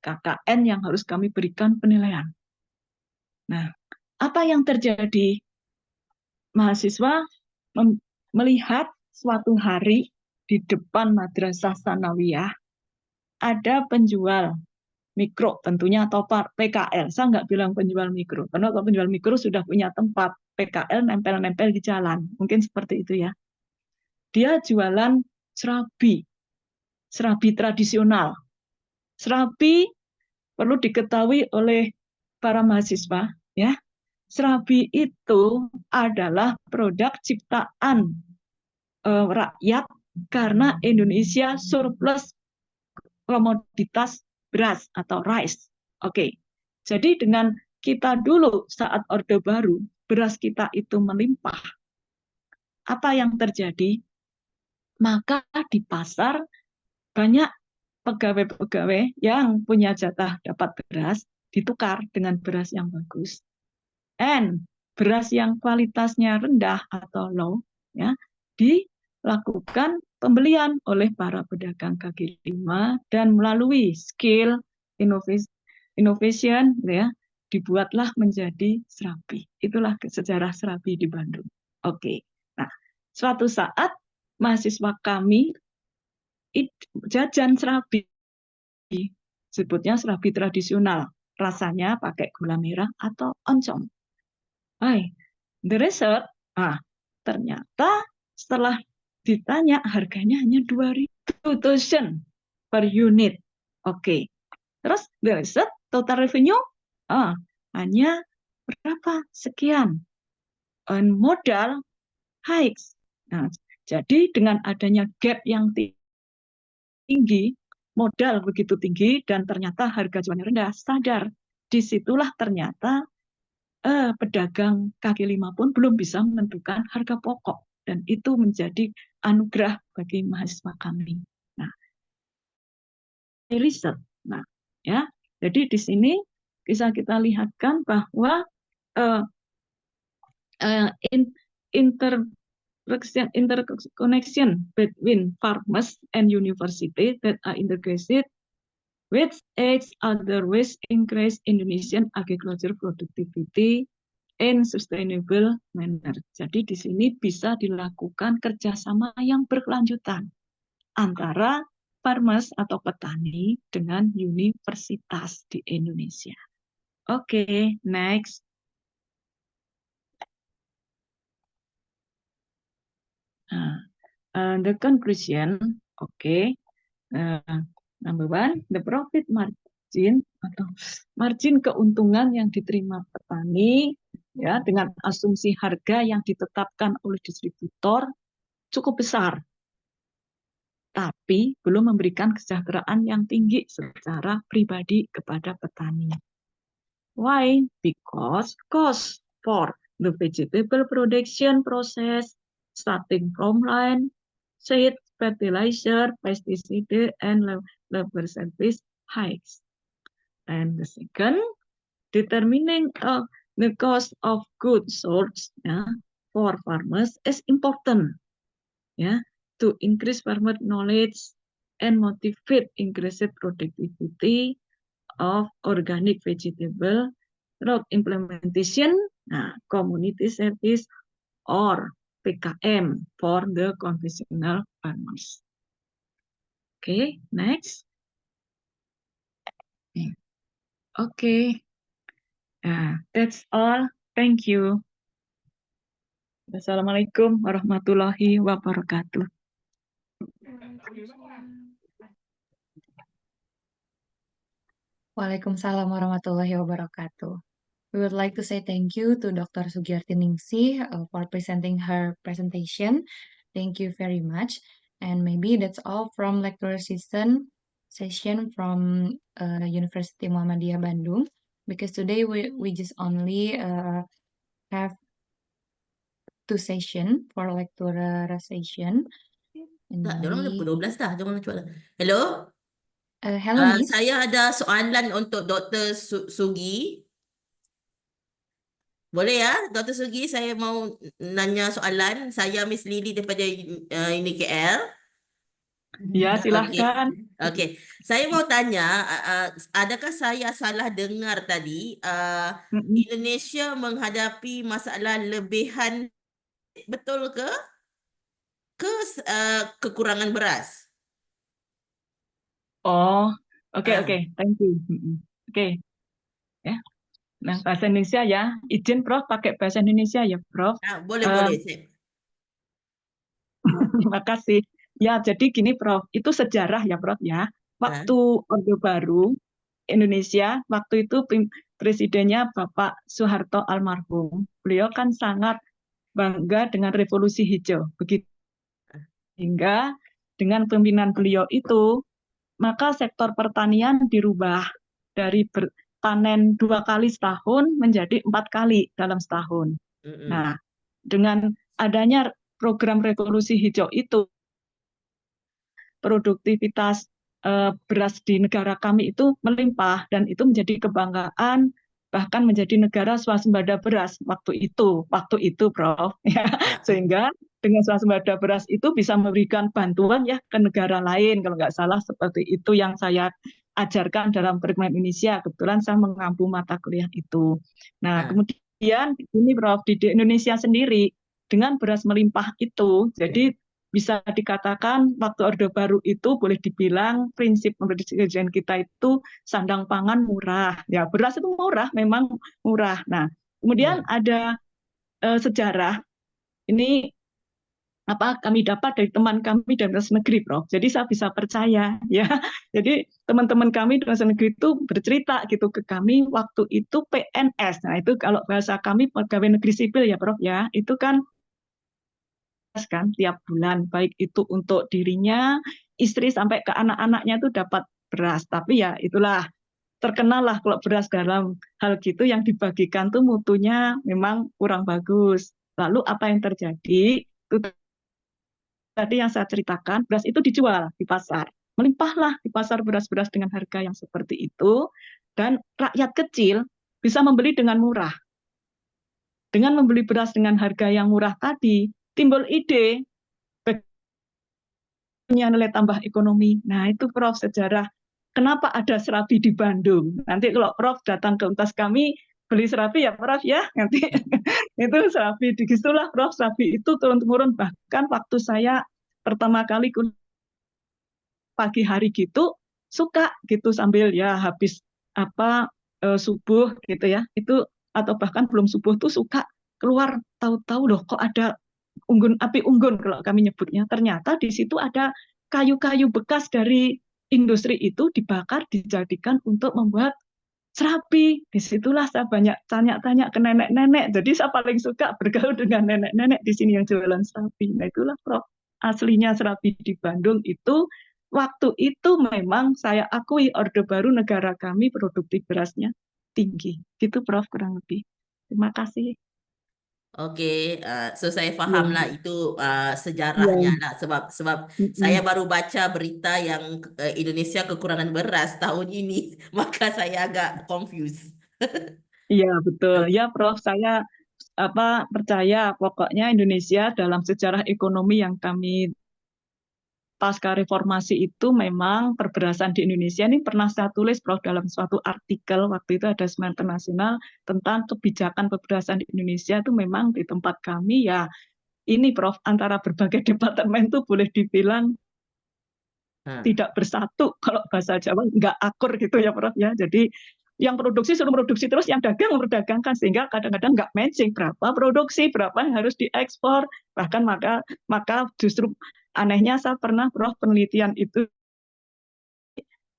KKN yang harus kami berikan penilaian. Nah, apa yang terjadi? Mahasiswa melihat suatu hari di depan Madrasah Sanawiyah ada penjual mikro tentunya atau PKL. Saya nggak bilang penjual mikro, karena kalau penjual mikro sudah punya tempat, PKL nempel-nempel di jalan. Mungkin seperti itu ya. Dia jualan serabi tradisional. Serabi perlu diketahui oleh para mahasiswa, ya. Serabi itu adalah produk ciptaan rakyat karena Indonesia surplus komoditas beras atau rice. Oke. Jadi dengan kita dulu saat Orde Baru, beras kita itu melimpah. Apa yang terjadi? Maka di pasar banyak pegawai-pegawai yang punya jatah dapat beras ditukar dengan beras yang bagus. And beras yang kualitasnya rendah atau low ya dilakukan pembelian oleh para pedagang kaki lima dan melalui skill innovation ya dibuatlah menjadi serabi. Itulah sejarah serabi di Bandung. Oke. Nah, suatu saat mahasiswa kami jajan serabi, sebutnya serabi tradisional, rasanya pakai gula merah atau oncom. The result, ternyata setelah ditanya harganya hanya 2.000 per unit. Oke. Terus the result, total revenue hanya berapa? Sekian. And modal hikes. Nah, jadi dengan adanya gap yang tinggi, modal begitu tinggi dan ternyata harga jualnya rendah, sadar. Disitulah ternyata pedagang kaki lima pun belum bisa menentukan harga pokok dan itu menjadi anugerah bagi mahasiswa kami. Nah, riset. Nah, ya. Jadi di sini bisa kita lihatkan bahwa interconnection between farmers and university that are integrated which aids otherwise increase Indonesian agriculture productivity in sustainable manner. Jadi di sini bisa dilakukan kerjasama yang berkelanjutan antara farmers atau petani dengan universitas di Indonesia. Oke, next. The conclusion, number one, the profit margin atau margin keuntungan yang diterima petani ya dengan asumsi harga yang ditetapkan oleh distributor cukup besar, tapi belum memberikan kesejahteraan yang tinggi secara pribadi kepada petani. Why? Because cost for the vegetable production process, starting from line, seed, fertilizer, pesticide, and labor service hikes. And the second, determining the cost of goods sold for farmers is important, to increase farmer knowledge and motivate increased productivity of organic vegetable through implementation community service or PKM for the conventional farmers. Okay, next. Okay, that's all. Thank you. Wassalamualaikum warahmatullahi wabarakatuh. Waalaikumsalam warahmatullahi wabarakatuh. We would like to say thank you to Dr. Sugiyarti Ningsih for presenting her presentation. Thank you very much. And maybe that's all from lecture session from University Muhammadiyah Bandung. Because today we just only have 2 session for lecture session. And Tak, diorang dah maybe, 12 dah. Jangan cepat. Hello? hello Miss. Saya ada soalan untuk Dr. Sugi. Boleh ya, Dr. Sugi, saya mau nanya soalan. Saya Miss Lily daripada UniKL. Ya, silahkan. Okey. Saya mau tanya, adakah saya salah dengar tadi, Indonesia menghadapi masalah lebihan, betul ke? Kekurangan beras? Oh, oke, thank you. Oke, ya. Nah, bahasa Indonesia ya. Izin Prof pakai bahasa Indonesia ya, Prof. Boleh. Terima kasih. Ya, jadi gini Prof, itu sejarah ya Prof ya. Waktu Orde Baru Indonesia, waktu itu presidennya Bapak Soeharto almarhum. Beliau kan sangat bangga dengan revolusi hijau. Begitu. Hingga dengan pemimpinan beliau itu, maka sektor pertanian dirubah dari panen 2 kali setahun menjadi 4 kali dalam setahun. Nah, dengan adanya program revolusi hijau itu, produktivitas beras di negara kami itu melimpah dan itu menjadi kebanggaan, bahkan menjadi negara swasembada beras waktu itu Prof. Ya. Sehingga dengan swasembada beras itu bisa memberikan bantuan ya ke negara lain, kalau nggak salah seperti itu yang saya ajarkan dalam Perekonomian Indonesia. Kebetulan saya mengampu mata kuliah itu. Nah, kemudian ini Prof, di Indonesia sendiri dengan beras melimpah itu, jadi bisa dikatakan waktu Orde Baru itu boleh dibilang prinsip presiden kita itu sandang pangan murah. Ya, beras itu murah, memang murah. Nah, kemudian ada sejarah ini kami dapat dari teman kami dari luar negeri, Prof. Jadi saya bisa percaya ya. Jadi teman-teman kami di luar negeri itu bercerita gitu ke kami waktu itu PNS. Nah, itu kalau bahasa kami pegawai negeri sipil ya, Prof ya. Itu kan tiap bulan, baik itu untuk dirinya, istri sampai ke anak-anaknya itu dapat beras. Tapi ya itulah, terkenal lah kalau beras dalam hal gitu yang dibagikan tuh mutunya memang kurang bagus. Lalu apa yang terjadi? Itu tadi yang saya ceritakan, beras itu dijual di pasar. Melimpahlah di pasar beras-beras dengan harga yang seperti itu, dan rakyat kecil bisa membeli dengan murah. Dengan membeli beras dengan harga yang murah tadi, timbul ide punya nilai tambah ekonomi. Nah, itu Prof sejarah kenapa ada Serabi di Bandung. Nanti kalau Prof datang ke Untas kami, beli Serabi ya Prof ya, nanti itu Serabi, disitulah Prof, Serabi itu turun-temurun, bahkan waktu saya pertama kali pagi hari gitu, suka gitu sambil ya habis subuh gitu ya, itu atau bahkan belum subuh tuh suka keluar, tahu-tahu loh kok ada api unggun kalau kami nyebutnya. Ternyata di situ ada kayu-kayu bekas dari industri itu dibakar dijadikan untuk membuat Serabi. Disitulah saya banyak tanya-tanya ke nenek-nenek. Jadi saya paling suka bergaul dengan nenek-nenek di sini yang jualan Serabi. Nah itulah Prof. Aslinya Serabi di Bandung itu waktu itu memang saya akui Orde Baru negara kami produktif berasnya tinggi. Gitu Prof kurang lebih. Terima kasih. Oke, so saya Ya, fahamlah itu sejarahnya ya. lah sebab saya baru baca berita yang Indonesia kekurangan beras tahun ini, maka saya agak confused. Iya betul. Ya Prof, saya percaya pokoknya Indonesia dalam sejarah ekonomi yang kami pasca reformasi itu memang perberasan di Indonesia ini pernah saya tulis Prof dalam suatu artikel waktu itu ada seminar internasional tentang kebijakan perberasan di Indonesia itu memang di tempat kami ya ini Prof antara berbagai departemen itu boleh dibilang tidak bersatu kalau bahasa Jawa nggak akur gitu ya Prof ya. Jadi yang produksi suruh produksi terus, yang dagang memperdagangkan sehingga kadang-kadang nggak matching berapa produksi, berapa yang harus diekspor. Bahkan maka justru anehnya saya pernah Prof penelitian itu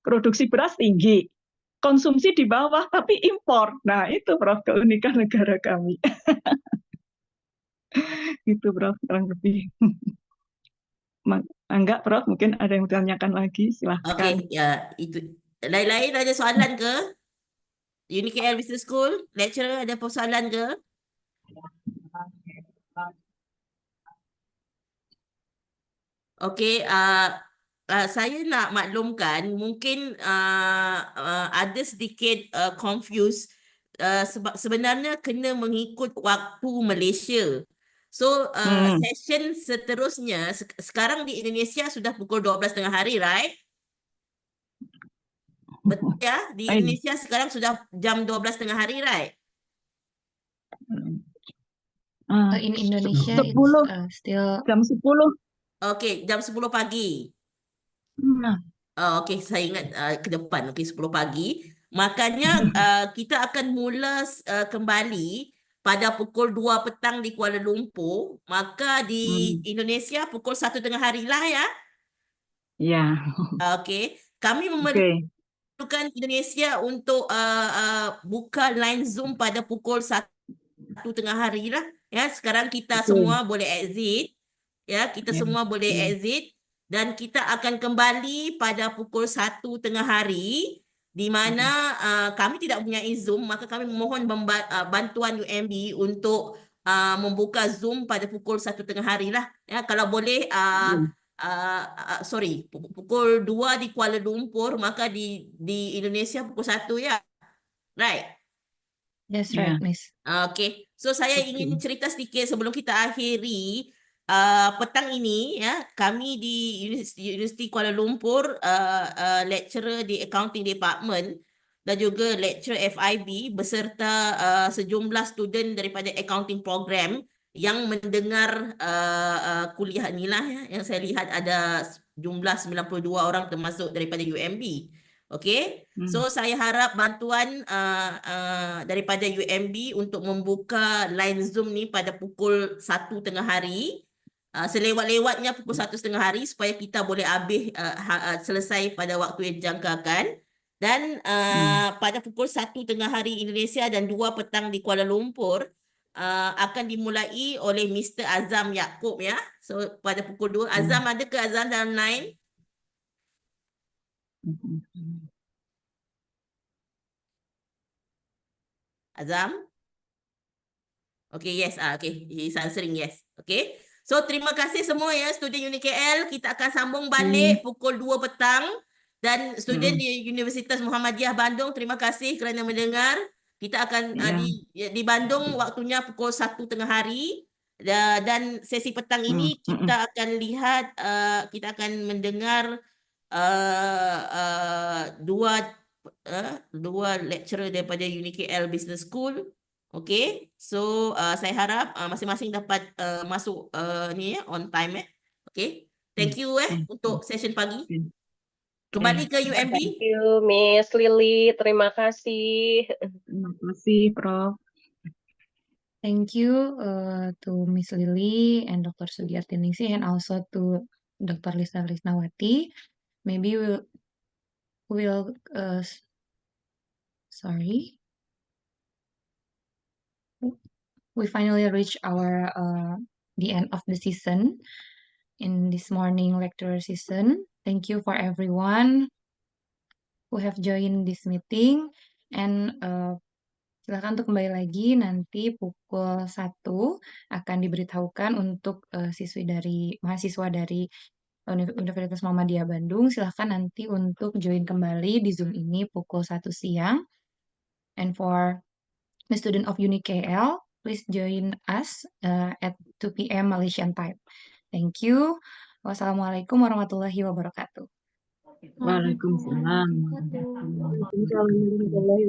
produksi beras tinggi, konsumsi di bawah tapi impor. Nah itu Prof keunikan negara kami. Itu Prof kurang lebih. Enggak Prof, mungkin ada yang ditanyakan lagi, silahkan. Oke, ya itu. Lain-lain ada soalan ke? UniKL Business School, lecturer ada persoalan ke? Okey, saya nak maklumkan mungkin ada sedikit confused sebab sebenarnya kena mengikut waktu Malaysia. So, session seterusnya sekarang di Indonesia sudah pukul 12 tengah hari, right? Betul ya? Di Indonesia sekarang sudah jam 12 tengah hari, right? In Indonesia, 10, it's still jam 10. Okey, jam 10 pagi. Okey, saya ingat ke depan, okey 10 pagi. Makanya kita akan mula kembali pada pukul 2 petang di Kuala Lumpur. Maka di Indonesia pukul 1 tengah hari lah ya. Ya. Okey, kami Oke. memerlukan Indonesia untuk buka line Zoom pada pukul 1 tengah hari lah. Ya, sekarang kita Oke. semua boleh exit. Ya, kita Ya. semua boleh exit dan kita akan kembali pada pukul 1 tengah hari di mana kami tidak mempunyai Zoom, maka kami memohon bantuan UMB untuk membuka Zoom pada pukul 1 tengah hari lah. Ya, kalau boleh sorry, pukul 2 di Kuala Lumpur, maka di Indonesia pukul 1 ya. Right. That's right, Miss. Okey, so saya ingin cerita sedikit sebelum kita akhiri. Petang ini ya, kami di Universiti Kuala Lumpur, lecturer di Accounting Department dan juga lecturer FIB beserta sejumlah student daripada Accounting Program yang mendengar kuliah inilah ya, yang saya lihat ada jumlah 92 orang termasuk daripada UMB. Okey, so saya harap bantuan daripada UMB untuk membuka line Zoom ni pada pukul 1 tengah hari. Selewat-lewatnya pukul 1 tengah hari supaya kita boleh habis selesai pada waktu yang dijangkakan. Dan pada pukul 1 tengah hari Indonesia dan 2 petang di Kuala Lumpur akan dimulai oleh Mr. Azam Yaakob ya. So pada pukul 2, Azam ada ke Azam dalam line? Azam? Okay, yes. Okay, he's answering yes. Okay. So, terima kasih semua ya, student UniKL. Kita akan sambung balik pukul 2 petang. Dan student di Universitas Muhammadiyah Bandung, terima kasih kerana mendengar. Kita akan di Bandung waktunya pukul 1 tengah hari. Dan sesi petang ini kita akan lihat, kita akan mendengar dua lecturer daripada UniKL Business School. Okay, so saya harap masing-masing dapat masuk ni on time Okay, thank you untuk session pagi. Kembali ke UMB. Thank you, Miss Lily. Terima kasih. Terima kasih, Prof. Thank you to Miss Lily and Dr. Sugiarti Ningsih, and also to Dr. Lisa Lisnawati. Maybe we'll sorry. We finally reached our the end of the season in this morning lecture season. Thank you for everyone who have joined this meeting, and silakan untuk kembali lagi nanti pukul 1 akan diberitahukan untuk mahasiswa dari Universitas Muhammadiyah Bandung. Silakan nanti untuk join kembali di Zoom ini pukul 1 siang. And for the student of UniKL, please join us at 2 p.m. Malaysian time. Thank you. Wassalamualaikum warahmatullahi wabarakatuh. Waalaikumsalam. Waalaikumsalam warahmatullahi